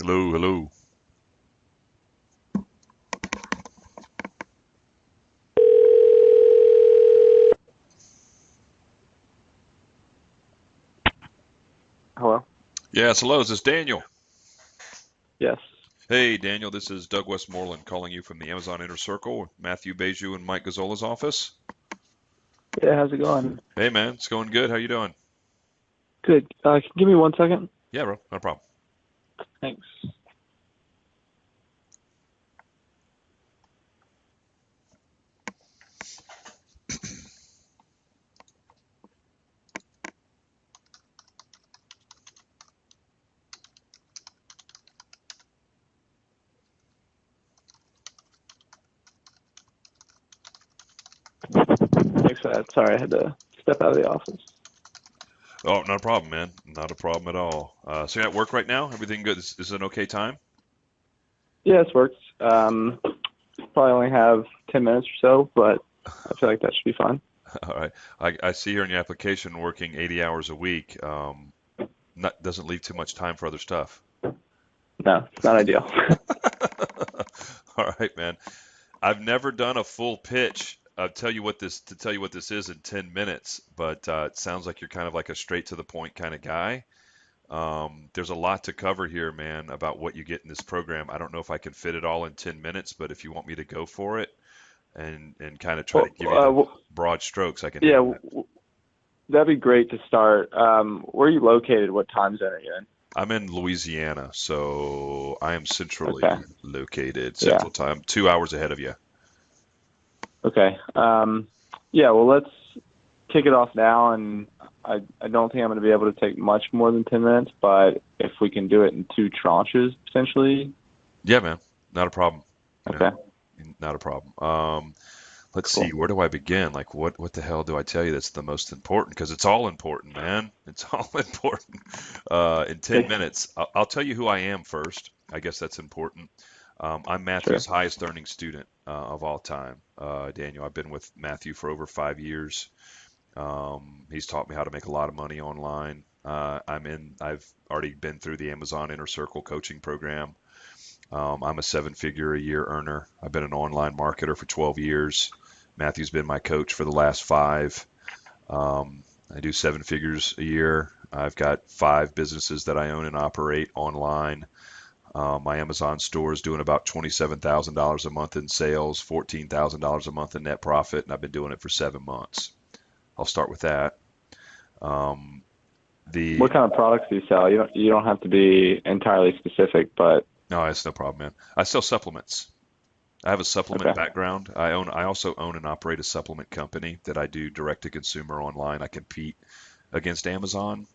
Hello, hello. Hello? Yes, hello. Is this Daniel? Yes. Hey, Daniel. This is Doug Westmoreland calling you from the Amazon Inner Circle with Matthew Beju and Mike Gazzola's office. Yeah, how's it going? Hey, man. It's going good. How you doing? Good. Can you give me 1 second? Yeah, bro. No problem. Thanks. Thanks for that. Sorry, I had to step out of the office. Oh, not a problem, man. Not a problem at all. So you're at work right now? Everything good? Is it an okay time? Yeah, this works. Probably only have 10 minutes or so, but I feel like that should be fine. All right. I see here in your application working 80 hours a week. Not doesn't leave too much time for other stuff. No, it's not ideal. All right, man. I've never done a full pitch. I'll tell you what this to tell you what this is in 10 minutes, but it sounds like you're kind of like a straight to the point kind of guy. There's a lot to cover here, man, about what you get in this program. I don't know if I can fit it all in 10 minutes, but if you want me to go for it and kind of try to Well, give you the broad strokes, I can yeah, do that. that'd be great to start. Where are you located? What time zone are you in? I'm in Louisiana, so I am Okay. centrally located, Yeah. Central Time, 2 hours ahead of you. Okay. Yeah, well, let's kick it off now, and I don't think I'm going to be able to take much more than 10 minutes, but if we can do it in two tranches, potentially. Yeah, man, not a problem. You Okay, know, not a problem. Let's see, cool. where do I begin? Like, what the hell do I tell you that's the most important? Because it's all important, man. It's all important. In 10 Okay, minutes, I'll tell you who I am first. I guess that's important. I'm Matthew's sure. highest earning student of all time. Daniel, I've been with Matthew for over 5 years. He's taught me how to make a lot of money online. I've already been through the Amazon Inner Circle coaching program. I'm a seven-figure a year earner. I've been an online marketer for 12 years. Matthew's been my coach for the last five. I do seven figures a year. I've got five businesses that I own and operate online. My Amazon store is doing about $27,000 a month in sales, $14,000 a month in net profit, and I've been doing it for 7 months. I'll start with that. Um, the What kind of products do you sell? You don't have to be entirely specific, but No, it's no problem, man. I sell supplements. I have a supplement okay, background. I also own and operate a supplement company that I do direct to consumer online. I compete against Amazon.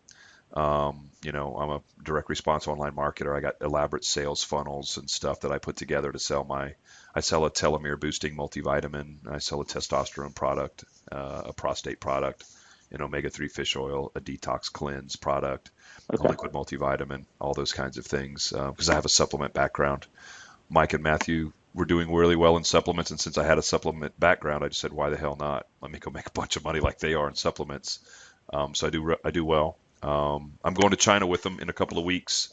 I'm a direct response online marketer. I got elaborate sales funnels and stuff that I put together to sell I sell a telomere boosting multivitamin. I sell a testosterone product, a prostate product, an omega-3 fish oil, a detox cleanse product, a okay, liquid multivitamin, all those kinds of things. Because I have a supplement background. Mike and Matthew were doing really well in supplements, and since I had a supplement background, I just said, why the hell not? Let me go make a bunch of money like they are in supplements. So I do well. I'm going to China with them in a couple of weeks.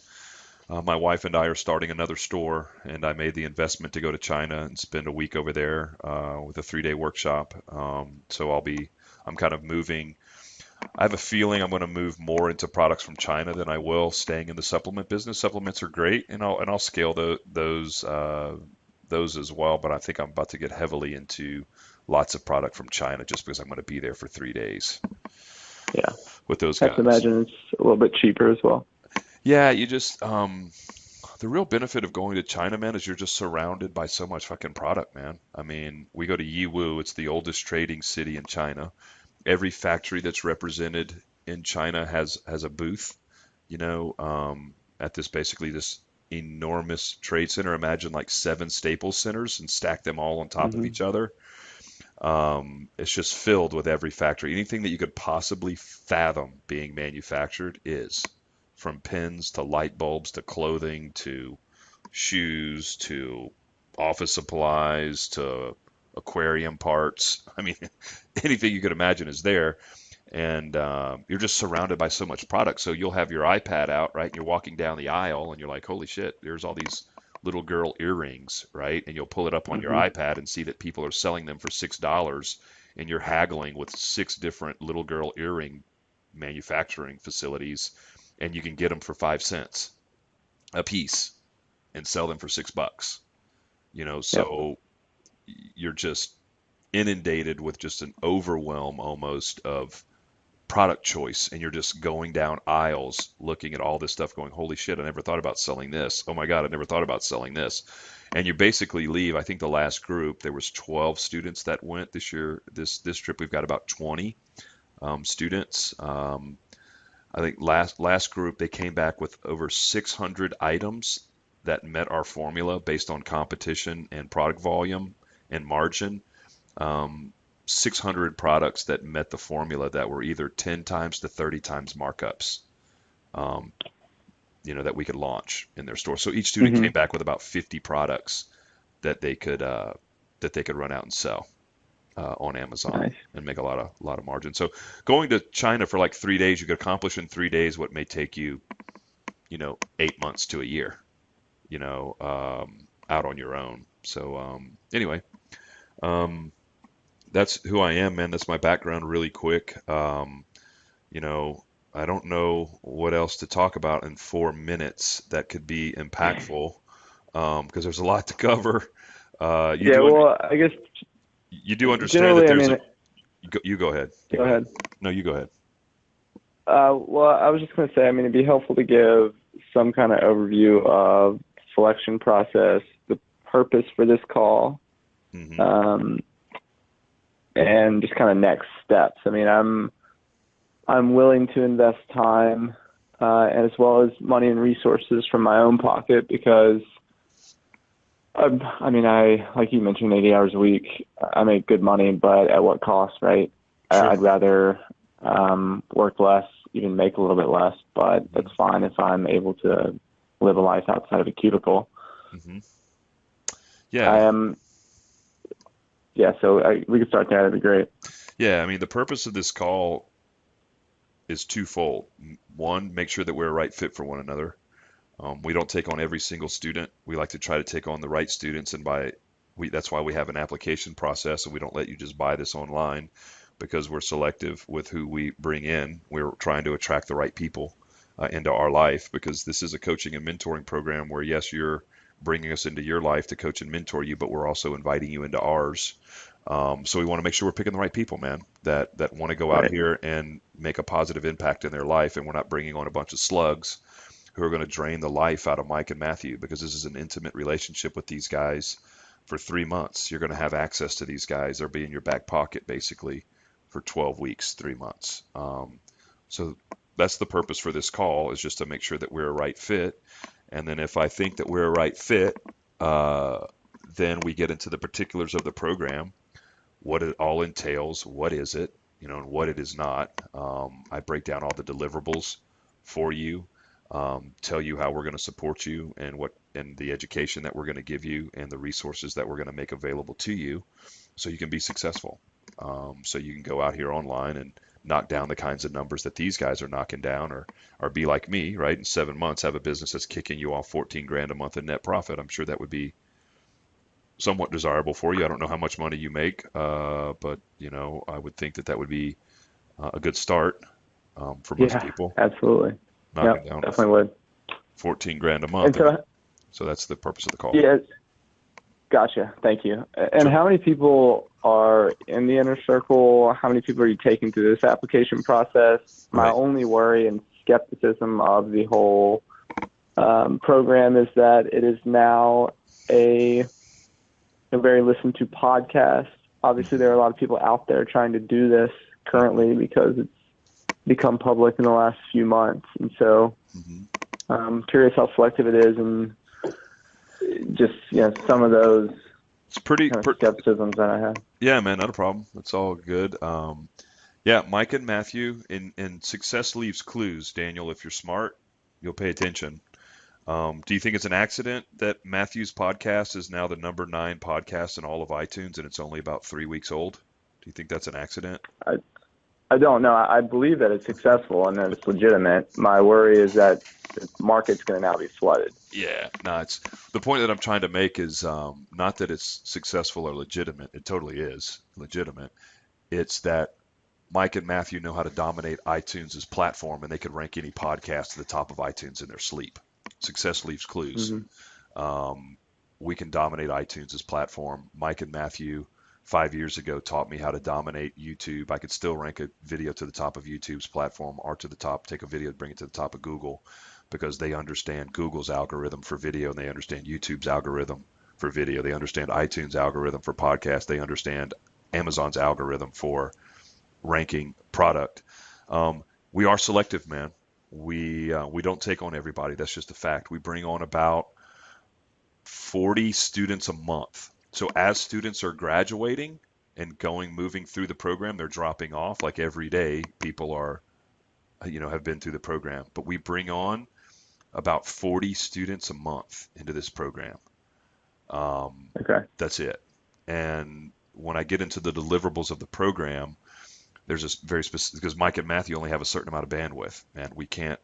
My wife and I are starting another store, and I made the investment to go to China and spend a week over there with a 3-day workshop. So I'm kind of moving. I have a feeling I'm going to move more into products from China than I will staying in the supplement business. Supplements are great, and I'll scale those as well. But I think I'm about to get heavily into lots of product from China just because I'm going to be there for 3 days yeah. with those I have to guys. imagine it's a little bit cheaper as well. Yeah, you just the real benefit of going to China, man, is you're just surrounded by so much fucking product, man. I mean, we go to Yiwu, it's the oldest trading city in China. Every factory that's represented in China has a booth, at this enormous trade center. Imagine like seven Staples centers and stack them all on top of Hmm. each other. It's just filled with every factory. Anything that you could possibly fathom being manufactured is, from pens to light bulbs to clothing to shoes to office supplies to aquarium parts. I mean, anything you could imagine is there. and you're just surrounded by so much product. So you'll have your iPad out, right? And you're walking down the aisle, and you're like, holy shit, there's all these little girl earrings, right? And you'll pull it up on your Hmm. iPad and see that people are selling them for $6, and you're haggling with six different little girl earring manufacturing facilities, and you can get them for 5 cents a piece and sell them for $6. Yep. So you're just inundated with just an overwhelm almost of product choice, and you're just going down aisles looking at all this stuff going, holy shit, I never thought about selling this. Oh my God, I never thought about selling this. And you basically leave. I think the last group, there was 12 students that went this year. This trip, we've got about 20 students. I think last group, they came back with over 600 items that met our formula based on competition and product volume and margin. um, 600 products that met the formula that were either 10 times to 30 times markups, um, that we could launch in their store. So each student came Hmm. back with about 50 products that they could run out and sell on Amazon Nice. and make a lot of margin. So going to China for like 3 days, you could accomplish in 3 days what may take you, 8 months to a year, out on your own. So anyway, um, that's who I am, man. That's my background really quick. You know, I don't know what else to talk about in 4 minutes that could be impactful, because there's a lot to cover. You Yeah. do Well, I guess understand that generally, I there's a mean, you go ahead. You go go ahead. ahead. No, you go ahead. Well, I was just going to say, I mean, it'd be helpful to give some kind of overview of selection process, the purpose for this call, Hmm. um, and just kind of next steps. I mean, I'm willing to invest time as well as money and resources from my own pocket because I mean, I like you mentioned, 80 hours a week. I make good money, but at what cost, right? Sure. I'd rather work less, even make a little bit less, but Hmm. it's fine if I'm able to live a life outside of a cubicle. Hmm. I Yeah. am, yeah. So we could start there. That'd be great. Yeah. I mean, the purpose of this call is twofold. One, make sure that we're a right fit for one another. We don't take on every single student. We like to try to take on the right students, and that's why we have an application process, and we don't let you just buy this online because we're selective with who we bring in. We're trying to attract the right people into our life because this is a coaching and mentoring program where, yes, you're bringing us into your life to coach and mentor you, but we're also inviting you into ours. So we want to make sure we're picking the right people, man, that want to go out Right. here and make a positive impact in their life, and we're not bringing on a bunch of slugs who are going to drain the life out of Mike and Matthew because this is an intimate relationship with these guys for 3 months. You're going to have access to these guys. They'll be in your back pocket basically for 12 weeks, 3 months. So that's the purpose for this call, is just to make sure that we're a right fit. And then if I think that we're a right fit, uh, then we get into the particulars of the program, what it all entails, what is it, and what it is not. I break down all the deliverables for you, tell you how we're going to support you and the education that we're going to give you and the resources that we're going to make available to you so you can be successful. So you can go out here online and knock down the kinds of numbers that these guys are knocking down, or be like me, right? In 7 months, have a business that's kicking you off 14 grand a month in net profit. I'm sure that would be somewhat desirable for you. I don't know how much money you make, but I would think that would be a good start for most Yeah, people, absolutely. knocking Yep, down definitely would. 14 grand a And month. I mean, so, so that's the purpose of the call. yeah, gotcha. Thank you. And Sure. how many people are in the inner circle? How many people are you taking through this application process? My Right. only worry and skepticism of the whole program is that it is now a, a very listened to podcast. Obviously, there are Hmm. a lot of people out there trying to do this currently because it's become public in the last few months. And so Hmm. I'm curious how selective it is and just, some of those It's pretty, kind of skepticisms that I have. yeah, man, not a problem. That's all good. Yeah, Mike and Matthew in Success Leaves Clues. Daniel, if you're smart, you'll pay attention. Do you think it's an accident that Matthew's podcast is now the number 9 podcast in all of iTunes and it's only about 3 weeks old? Do you think that's an accident? I don't know. I believe that it's successful and that it's legitimate. My worry is that the market's going to now be flooded. Yeah, no, it's the point that I'm trying to make is not that it's successful or legitimate. It totally is legitimate. It's that Mike and Matthew know how to dominate iTunes' platform, and they could rank any podcast to the top of iTunes in their sleep. Success leaves clues. Hmm. Um, we can dominate iTunes' platform. Mike and Matthew 5 years ago taught me how to dominate YouTube. I could still rank a video to the top of YouTube's platform or to the top, take a video, bring it to the top of Google because they understand Google's algorithm for video and they understand YouTube's algorithm for video. They understand iTunes' algorithm for podcast. They understand Amazon's algorithm for ranking product. We are selective, man. We don't take on everybody. That's just a fact. We bring on about 40 students a month. So as students are graduating and moving through the program, they're dropping off. Like every day, people are, have been through the program. But we bring on about 40 students a month into this program. Okay. That's it. And when I get into the deliverables of the program, there's a very specific because Mike and Matthew only have a certain amount of bandwidth, man. We can't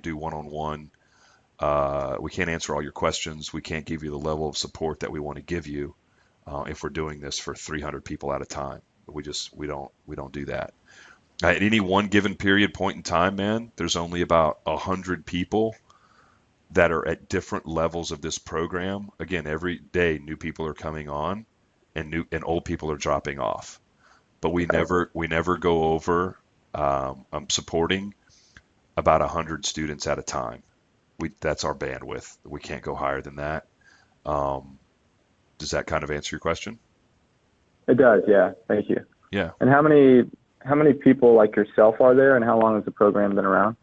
do one-on-one. We can't answer all your questions. We can't give you the level of support that we want to give you if we're doing this for 300 people at a time. We don't do that. At any one given point in time, man, there's only about 100 people that are at different levels of this program. Again, every day new people are coming on, and old people are dropping off. But we never go over supporting about 100 students at a time. That's our bandwidth. We can't go higher than that. Does that kind of answer your question? It does. Yeah. Thank you. Yeah. And how many people like yourself are there, and how long has the program been around?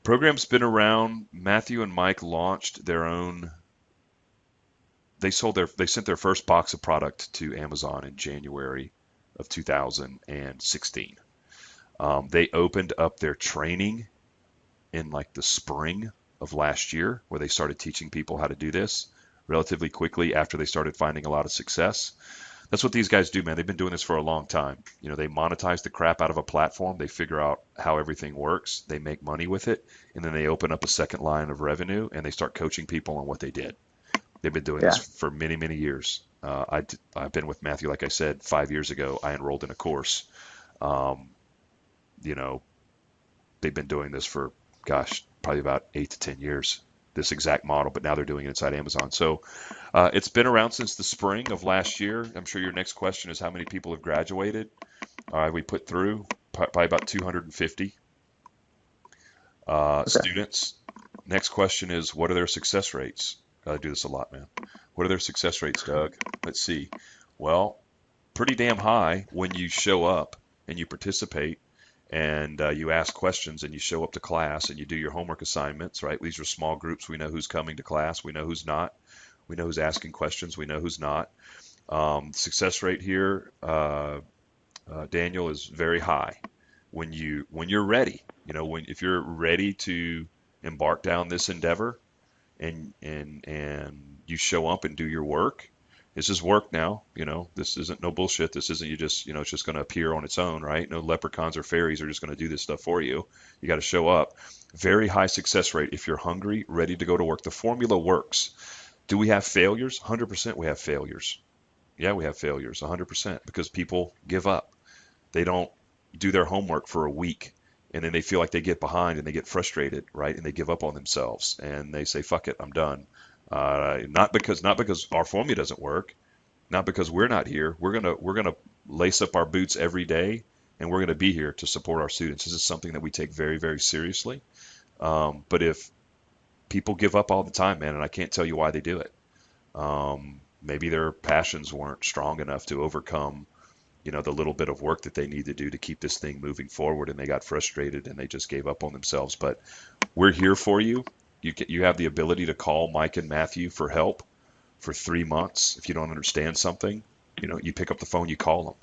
Program's been around. Matthew and Mike launched their own. They sent their first box of product to Amazon in January of 2016. They opened up their training in like the spring of last year, where they started teaching people how to do this relatively quickly after they started finding a lot of success. That's what these guys do, man. They've been doing this for a long time. They monetize the crap out of a platform. They figure out how everything works. They make money with it, and then they open up a second line of revenue, and they start coaching people on what they did. They've been doing this for many, many years. I've been with Matthew, like I said, 5 years ago. I enrolled in a course. You know, they've been doing this for, gosh, probably about 8 to 10 years, this exact model, but now they're doing it inside Amazon. So it's been around since the spring of last year. I'm sure your next question is how many people have graduated. We put through probably about 250 students. Next question is, what are their success rates? I do this a lot, man. What are their success rates, Doug? Let's see. Well, pretty damn high when you show up and you participate and you ask questions and you show up to class and you do your homework assignments, right? These are small groups. We know who's coming to class. We know who's not. We know who's asking questions. We know who's not. Success rate here, Daniel, is very high when you're ready. If you're ready to embark down this endeavor and you show up and do your work. This is work now. This isn't no bullshit. This isn't you just, it's just going to appear on its own, right? No leprechauns or fairies are just going to do this stuff for you. You got to show up. Very high success rate if you're hungry, ready to go to work. The formula works. Do we have failures? 100% we have failures. Yeah, we have failures, 100%, because people give up. They don't do their homework for a week, and then they feel like they get behind and they get frustrated, right? And they give up on themselves and they say, fuck it, I'm done. Not because our formula doesn't work, not because we're not here. We're gonna lace up our boots every day, and we're gonna be here to support our students. This is something that we take very, very seriously. But if people give up all the time, man, and I can't tell you why they do it. Maybe their passions weren't strong enough to overcome, the little bit of work that they need to do to keep this thing moving forward, and they got frustrated and they just gave up on themselves. But we're here for you. You have the ability to call Mike and Matthew for help for 3 months. If you don't understand something, you pick up the phone, you call them.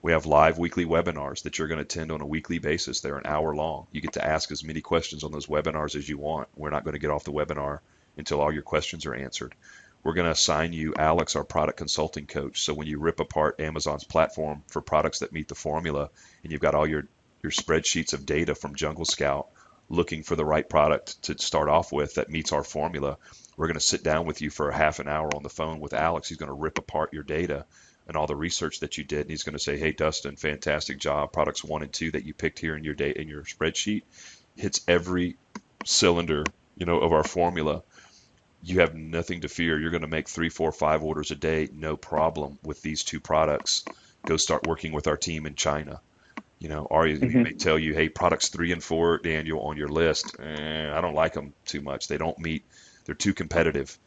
We have live weekly webinars that you're going to attend on a weekly basis. They're an hour long. You get to ask as many questions on those webinars as you want. We're not going to get off the webinar until all your questions are answered. We're going to assign you Alex, our product consulting coach. So when you rip apart Amazon's platform for products that meet the formula, and you've got all your your spreadsheets of data from Jungle Scout, looking for the right product to start off with that meets our formula. We're going to sit down with you for a half an hour on the phone with Alex. He's going to rip apart your data and all the research that you did, and he's going to say, "Hey, Dustin, fantastic job. Products 1 and 2 that you picked here in your data in your spreadsheet hits every cylinder, of our formula. You have nothing to fear. You're going to make 3, 4, 5 orders a day, no problem with these 2 products. Go start working with our team in China." Or he may Hmm. tell you, "Hey, products 3 and 4, Daniel, on your list, I don't like them too much. They don't meet. They're too competitive.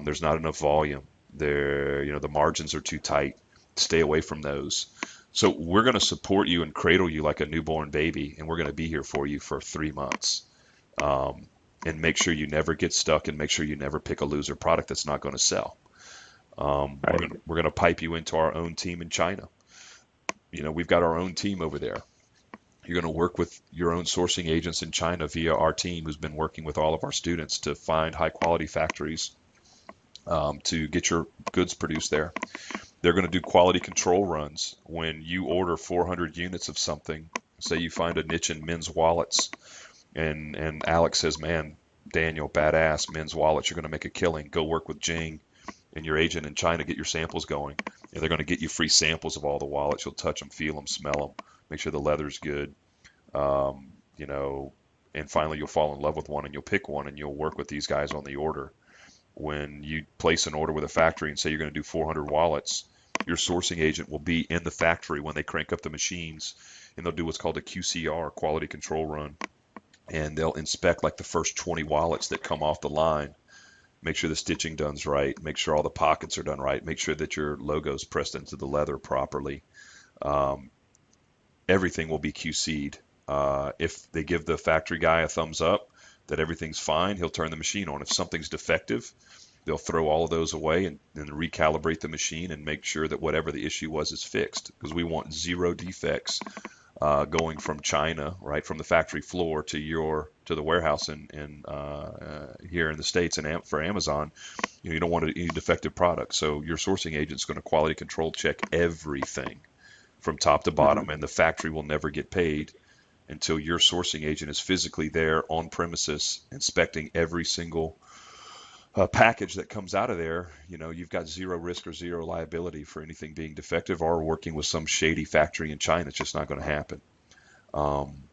There's not enough volume. The margins are too tight. Stay away from those." So we're going to support you and cradle you like a newborn baby, and we're going to be here for you for 3 months, and make sure you never get stuck, and make sure you never pick a loser product that's not going to sell. We're Right. going to we're going to pipe you into our own team in China. We've got our own team over there. You're going to work with your own sourcing agents in China via our team, who's been working with all of our students to find high quality factories, to get your goods produced there. They're going to do quality control runs when you order 400 units of something. Say you find a niche in men's wallets, and Alex says, "Man, Daniel, badass men's wallets. You're going to make a killing. Go work with Jing and your agent in China. Get your samples going." And they're going to get you free samples of all the wallets. You'll touch them, feel them, smell them, make sure the leather's good. Um, you know, and finally you'll fall in love with one, and you'll pick one, and you'll work with these guys on the order. When you place an order with a factory and say you're going to do 400 wallets, your sourcing agent will be in the factory when they crank up the machines, and they'll do what's called a QCR, quality control run, and they'll inspect like the first 20 wallets that come off the line. Make sure the stitching done's right. Make sure all the pockets are done right. Make sure that your logo's pressed into the leather properly. Um, Everything will be QC'd. If they give the factory guy a thumbs up that everything's fine, he'll turn the machine on. If something's defective, they'll throw all of those away, and recalibrate the machine and make sure that whatever the issue was is fixed, because we want zero defects, going from China, right, from the factory floor to the warehouse here in the States, and for Amazon. You don't want any defective products. So your sourcing agent's going to quality control check everything from top to Hmm. bottom, and the factory will never get paid until your sourcing agent is physically there on premises inspecting every single package that comes out of there. You've got zero risk or zero liability for anything being defective or working with some shady factory in China. It's just not going to happen. Um,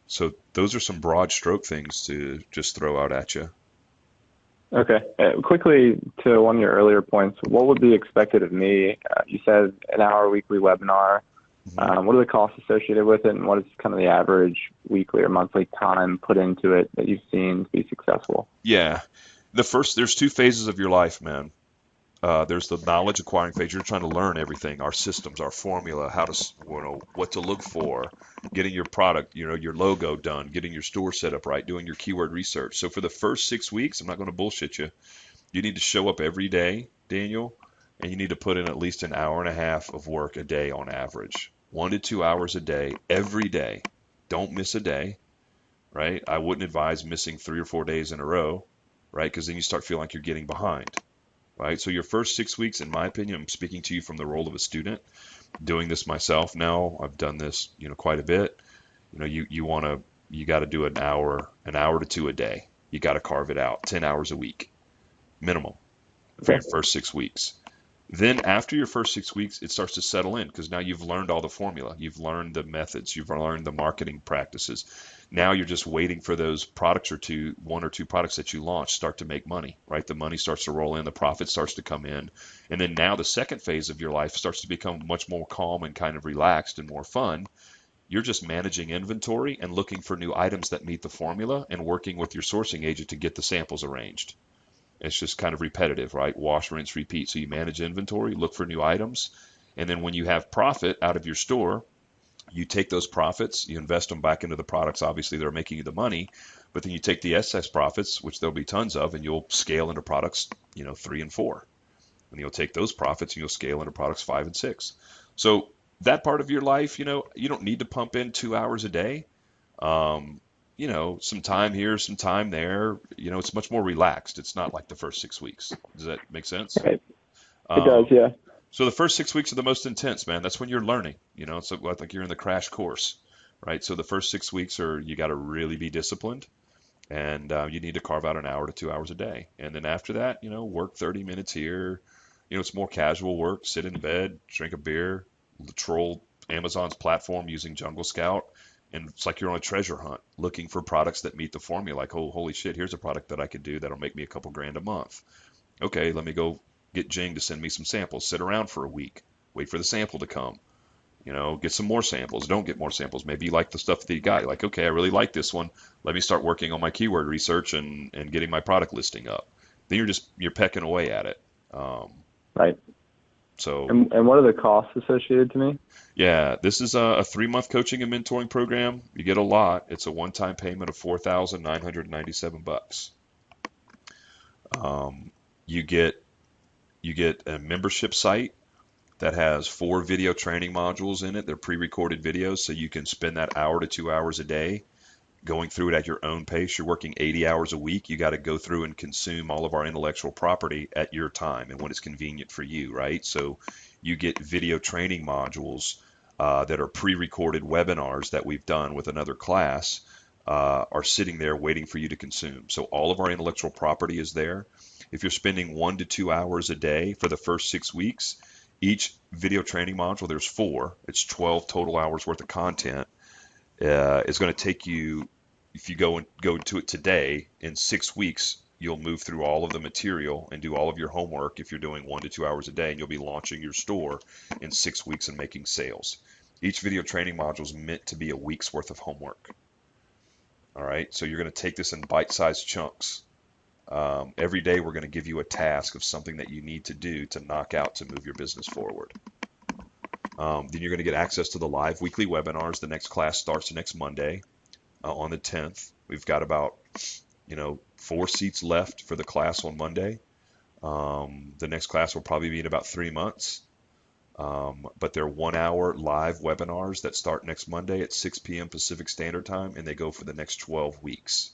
so those are some broad stroke things to just throw out at you. Okay. Quickly to one of your earlier points, what would be expected of me? You said an hour weekly webinar. Mhm. What are the costs associated with it, and what is kind of the average weekly or monthly time put into it that you've seen to be successful? Yeah. There's 2 phases of your life, man. There's the knowledge acquiring phase. You're trying to learn everything, our systems, our formula, how to, what to look for, getting your product, your logo done, getting your store set up right, doing your keyword research. So for the first 6 weeks, I'm not going to bullshit you. You need to show up every day, Daniel, and you need to put in at least an hour and a half of work a day on average. 1 to 2 hours a day, every day. Don't miss a day, right? I wouldn't advise missing 3 or 4 days in a row, right? Because then you start feeling like you're getting behind, right? So your first 6 weeks, in my opinion, I'm speaking to you from the role of a student, doing this myself now. I've done this, quite a bit. You got to do an hour to 2 a day. You got to carve it out, 10 hours a week minimum for Okay. your first 6 weeks. Then after your first 6 weeks, it starts to settle in because now you've learned all the formula. You've learned the methods. You've learned the marketing practices. Now you're just waiting for those products one or two products that you launch start to make money, right? The money starts to roll in, the profit starts to come in. And then now the second phase of your life starts to become much more calm and kind of relaxed and more fun. You're just managing inventory and looking for new items that meet the formula and working with your sourcing agent to get the samples arranged. It's just kind of repetitive, right? Wash, rinse, repeat. So you manage inventory, look for new items, and then when you have profit out of your store, you take those profits, you invest them back into the products. Obviously, they're making you the money, but then you take the excess profits, which there'll be tons of, and you'll scale into products, 3 and 4. And you'll take those profits and you'll scale into products 5 and 6. So that part of your life, you don't need to pump in 2 hours a day. Um, some time here, some time there. It's much more relaxed. It's not like the first 6 weeks. Does that make sense? Right. It does, Um, yeah. so the first 6 weeks are the most intense, man. That's when you're learning. It's like you're in the crash course. right? So the first 6 weeks are you got to really be disciplined, and you need to carve out an hour to 2 hours a day. And then after that, work 30 minutes here. It's more casual work. Sit in bed, drink a beer, troll Amazon's platform using Jungle Scout, and it's like you're on a treasure hunt looking for products that meet the formula. Like, oh, holy shit, here's a product that I could do that'll make me a couple grand a month. Okay, let me go get Jing to send me some samples. Sit around for a week, wait for the sample to come. Get some more samples. Don't get more samples. Maybe you like the stuff that you got. You're like, okay, I really like this one. Let me start working on my keyword research and getting my product listing up. Then you're pecking away at it. Right. So, And what are the costs associated to me? yeah, this is a 3-month coaching and mentoring program. You get a lot. It's a one-time payment of $4,997. You get a membership site that has 4 video training modules in it. They're pre-recorded videos, so you can spend that hour to 2 hours a day going through it at your own pace. You're working 80 hours a week. You got to go through and consume all of our intellectual property at your time and when it's convenient for you, right? So you get video training modules that are pre-recorded webinars that we've done with another class are sitting there waiting for you to consume. So all of our intellectual property is there. If you're spending 1 to 2 hours a day for the first 6 weeks, each video training module, there's 4, it's 12 total hours worth of content, is going to take you, if you go to it today, in 6 weeks, you'll move through all of the material and do all of your homework if you're doing 1 to 2 hours a day, and you'll be launching your store in 6 weeks and making sales. Each video training module is meant to be a week's worth of homework. All right, so you're going to take this in bite-sized chunks. Every day we're going to give you a task of something that you need to do to knock out to move your business forward. Then you're going to get access to the live weekly webinars. The next class starts next Monday on the 10th. We've got about 4 seats left for the class on Monday. The next class will probably be in about 3 months. But they're 1-hour live webinars that start next Monday at 6 p.m. Pacific Standard Time, and they go for the next 12 weeks.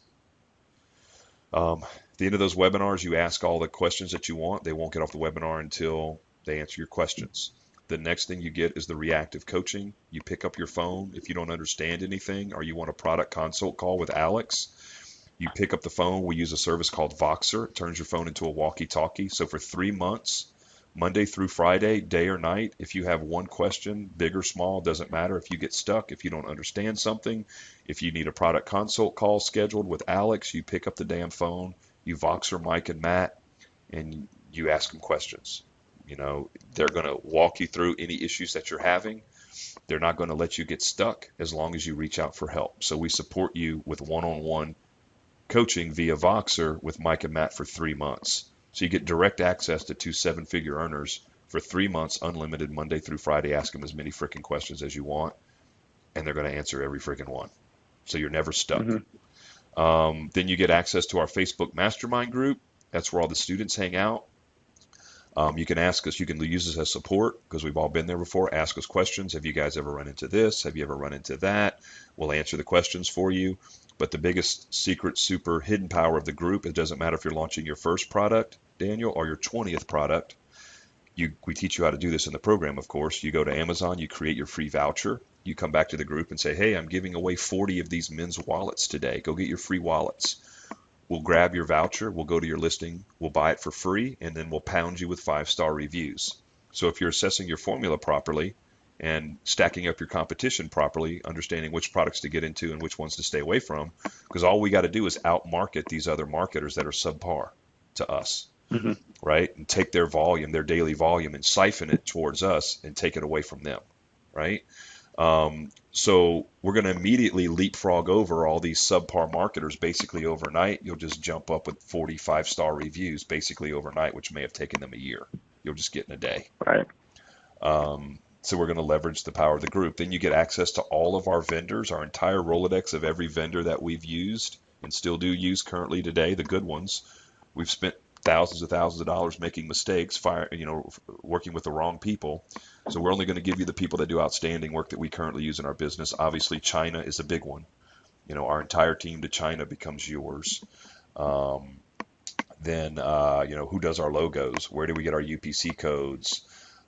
At the end of those webinars, you ask all the questions that you want. They won't get off the webinar until they answer your questions. The next thing you get is the reactive coaching. You pick up your phone if you don't understand anything or you want a product consult call with Alex. You pick up the phone. We use a service called Voxer. It turns your phone into a walkie-talkie. So for 3 months, Monday through Friday, day or night, if you have one question, big or small, doesn't matter. If you get stuck, if you don't understand something, if you need a product consult call scheduled with Alex, you pick up the damn phone, you Voxer Mike and Matt, and you ask them questions. They're going to walk you through any issues that you're having. They're not going to let you get stuck as long as you reach out for help. So we support you with one-on-one coaching via Voxer with Mike and Matt for 3 months. So you get direct access to 2 7-figure earners for 3 months, unlimited, Monday through Friday. Ask them as many freaking questions as you want, and they're going to answer every freaking one. So you're never stuck. Mm-hmm. Then you get access to our Facebook mastermind group. That's where all the students hang out. You can ask us, you can use us as support because we've all been there before. Ask us questions. Have you guys ever run into this? Have you ever run into that? We'll answer the questions for you. But the biggest secret, super hidden power of the group, it doesn't matter if you're launching your first product, Daniel, or your 20th product. We teach you how to do this in the program, of course. You go to Amazon, you create your free voucher. You come back to the group and say, hey, I'm giving away 40 of these men's wallets today. Go get your free wallets. We'll grab your voucher, we'll go to your listing, we'll buy it for free, and then we'll pound you with 5-star reviews. So if you're assessing your formula properly and stacking up your competition properly, understanding which products to get into and which ones to stay away from, because all we got to do is outmarket these other marketers that are subpar to us, mm-hmm. right? And take their volume, their daily volume, and siphon it towards us and take it away from them, right? So we're going to immediately leapfrog over all these subpar marketers basically overnight. You'll just jump up with 45-star reviews basically overnight, which may have taken them a year. You'll just get in a day. Right. So we're going to leverage the power of the group. Then you get access to all of our vendors, our entire Rolodex of every vendor that we've used and still do use currently today, the good ones. We've spent thousands of dollars making mistakes, working with the wrong people. So we're only going to give you the people that do outstanding work that we currently use in our business. Obviously, China is a big one. Our entire team to China becomes yours. Then, who does our logos? Where do we get our UPC codes?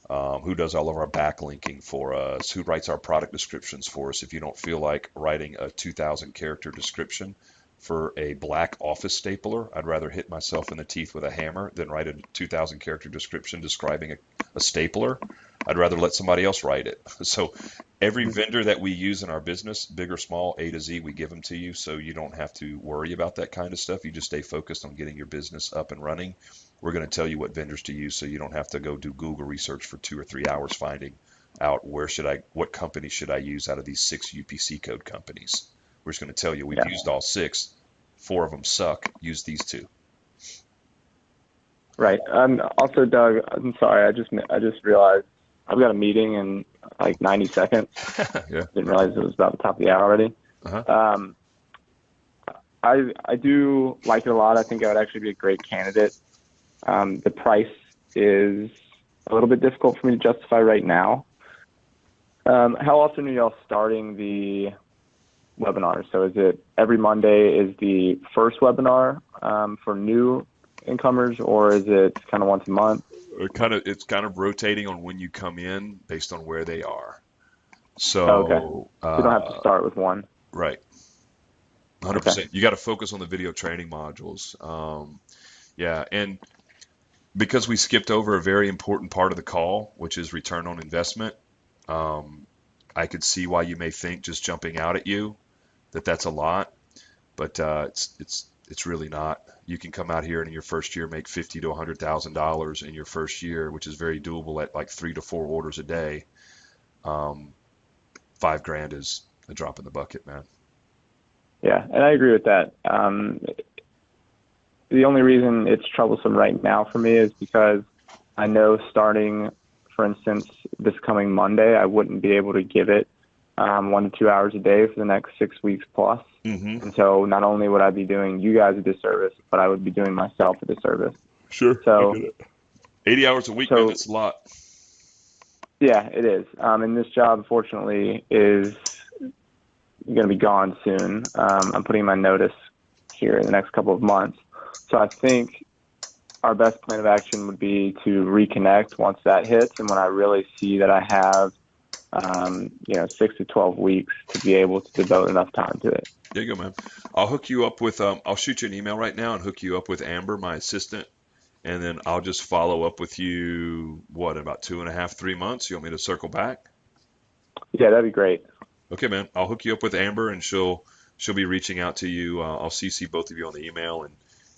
who does all of our backlinking for us, who writes our product descriptions for us. If you don't feel like writing a 2,000 character description for a black office stapler, I'd rather hit myself in the teeth with a hammer than write a 2,000 character description describing a stapler. I'd rather let somebody else write it. So every vendor that we use in our business, big or small, A to Z, we give them to you, so you don't have to worry about that kind of stuff. You just stay focused on getting your business up and running. We're going to tell you what vendors to use, so you don't have to go do Google research for 2 or 3 hours finding out what company should I use out of these 6 UPC code companies. We're just going to tell you we've Yeah. used all 6. 4 of them suck. Use these 2. Right. Also, Doug, I'm sorry. I just realized I've got a meeting in like 90 seconds. Yeah. Didn't realize it was about the top of the hour already. Uh-huh. I do like it a lot. I think I would actually be a great candidate. The price is a little bit difficult for me to justify right now. How often are y'all starting the webinar? So is it every Monday is the first webinar for new incomers, or is it kind of once a month? It's kind of rotating on when you come in based on where they are. Oh, okay. So, So you don't have to start with one. right, Okay. 100%. You got to focus on the video training modules. Yeah, and because we skipped over a very important part of the call, which is return on investment, I could see why you may think just jumping out at you that that's a lot, but it's really not. You can come out here and in your first year make $50,000 to $100,000 in your first year, which is very doable at like 3 to 4 orders a day. $5,000 is a drop in the bucket, man. Yeah, and I agree with that. The only reason it's troublesome right now for me is because I know starting, for instance, this coming Monday, I wouldn't be able to give it 1 to 2 hours a day for the next 6 weeks plus. Mm-hmm. And so not only would I be doing you guys a disservice, but I would be doing myself a disservice. Sure. So, I get it. 80 hours a week, man, that's a lot. yeah, it is. And this job, unfortunately, is going to be gone soon. I'm putting my notice here in the next couple of months. So I think our best plan of action would be to reconnect once that hits, and when I really see that I have 6 to 12 weeks to be able to devote enough time to it. There you go, man. I'll hook you up with, I'll shoot you an email right now and hook you up with Amber, my assistant, and then I'll just follow up with you, in about 2.5, 3 months? You want me to circle back? Yeah, that'd be great. Okay, man. I'll hook you up with Amber, and she'll be reaching out to you. I'll CC both of you on the email,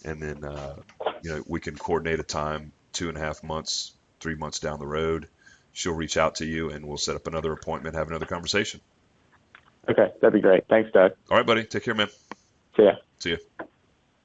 and then we can coordinate a time 2.5 months, 3 months down the road. She'll reach out to you, and we'll set up another appointment, have another conversation. Okay, that'd be great. Thanks, Doug. All right, buddy. Take care, man. See ya. See ya.